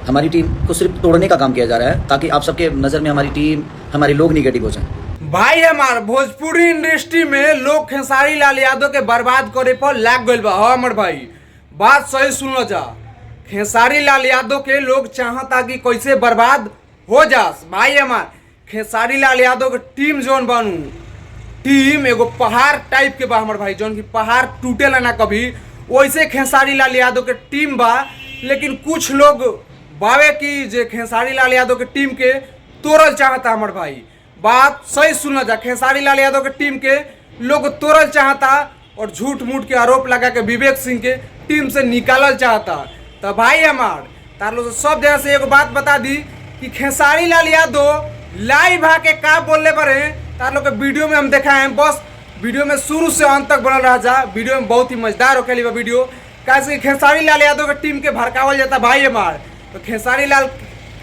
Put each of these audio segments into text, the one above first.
हमारी टीम को सिर्फ तोड़ने का काम किया जा रहा है ताकि आप सबके नज़र में हमारी टीम, हमारे लोग निगेटिव हो जाएं। भाई हमार भोजपुरी इंडस्ट्री में लोग खेसारी लाल यादव के बर्बाद करे पर लाग गइल बा। हाँ हमर भाई बात सही सुन लो जा। खेसारी लाल यादव के लोग चाहता कि कैसे बर्बाद हो जास। भाई हमार खेसारी लाल यादव के टीम जोन बनू, टीम एगो पहाड़ टाइप के बा हमर भाई, जोन की पहाड़ टूटेला ना कभी, वैसे खेसारी लाल यादव के टीम बा। लेकिन कुछ लोग बावे की जे खेसारी लाल यादव के टीम के तोड़ल चाहता हमर भाई। बात सही सुनना जा, खेसारी लाल यादव के टीम के लोग तोड़ल चाहता और झूठ मूठ के आरोप लगा के विवेक सिंह के टीम से निकालल चाहता। तो भाई हमार तार लोग सब जगह से एगो बात बता दी कि खेसारी लाल यादव लाइव आके का बोलने पड़े तार लोग के वीडियो में हम देखा है। बस वीडियो में शुरू से अंत तक बनल रहा जा। वीडियो में बहुत ही मजेदार होके लिए वीडियो, कैसे खेसारी लाल यादव के टीम के भड़कावल जाता भाई हमार। तो खेसारी लाल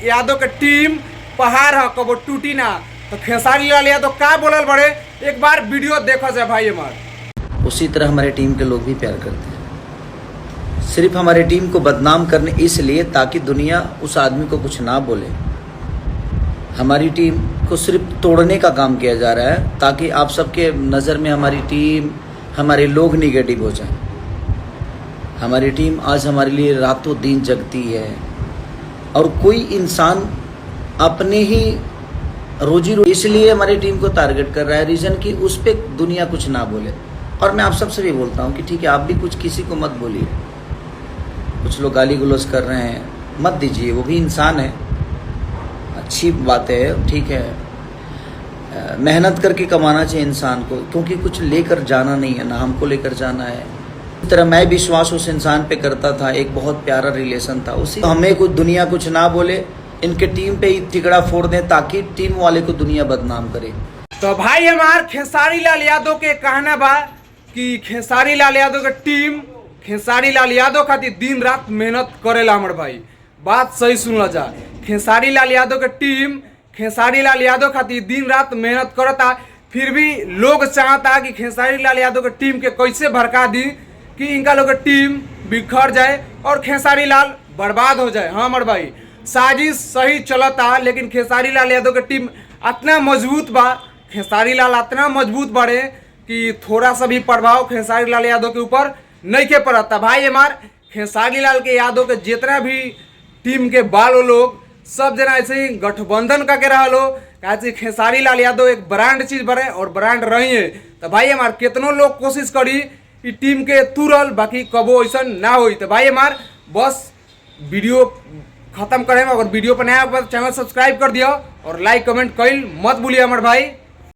यादव के टीम पहाड़ है, कबो टूटी ना। तो खेसारी लाल यादव का बोलल बड़े एक बार वीडियो देखा जाए भाई हमार। उसी तरह हमारे टीम के लोग भी प्यार करते हैं, सिर्फ हमारे टीम को बदनाम करने इसलिए ताकि दुनिया उस आदमी को कुछ ना बोले। हमारी टीम को सिर्फ तोड़ने का काम किया जा रहा है ताकि आप सबके नज़र में हमारी टीम, हमारे लोग निगेटिव हो जाएं। हमारी टीम आज हमारे लिए रातों दिन जगती है और कोई इंसान अपने ही रोजी इसलिए हमारी टीम को टारगेट कर रहा है, रीज़न कि उस पर दुनिया कुछ ना बोले। और मैं आप सबसे भी बोलता हूँ कि ठीक है, आप भी कुछ किसी को मत बोलिए। कुछ लोग गाली गलौज कर रहे हैं, मत दीजिए, वो भी इंसान है, अच्छी बात है, ठीक है। मेहनत करके कमाना चाहिए इंसान को, क्योंकि कुछ लेकर जाना नहीं है ना, हमको लेकर जाना है। इस तरह मैं विश्वास उस इंसान पे करता था, एक बहुत प्यारा रिलेशन था उसी। हमें कुछ दुनिया कुछ ना बोले, इनके टीम पे ही ठिकड़ा फोड़ दें ताकि टीम वाले को दुनिया बदनाम करे। तो भाई हमार खेसारी लाल यादव के कहना बा कि खेसारी लाल यादव के टीम खेसारी लाल यादव खातिर दिन रात मेहनत करेला हमर भाई। बात सही सुन जा, खेसारी लाल यादव के टीम खेसारी लाल यादव खातिर दिन रात मेहनत करता, फिर भी लोग चाहता कि खेसारी लाल यादव के टीम के कैसे भड़का दी कि इनका लोग के टीम बिखर जाए और खेसारी लाल बर्बाद हो जाए। हाँ हमर भाई साजिश सही चलता, लेकिन खेसारी लाल यादव के टीम इतना मजबूत बा, खेसारी लाल इतना मजबूत बढ़े कि थोड़ा सा भी प्रभाव खेसारी लाल यादव के ऊपर नहीं के पड़ता। भाई हमार खेसारी लाल के यादव के जितना भी टीम के बालो लोग सब जना ऐसे ही गठबंधन करके रहा लो, कैसे खेसारी लाल यादव एक ब्रांड चीज बने और ब्रांड रही है। तो भाई हमार कितनों लोग कोशिश करी कि टीम के तुरल, बाकी कबो ऐसा ना हो। तो भाई हमार बस वीडियो खत्म करें। अगर वीडियो पर नया चैनल सब्सक्राइब कर दिया और लाइक कमेंट कइल मत भूलिए हमर भाई।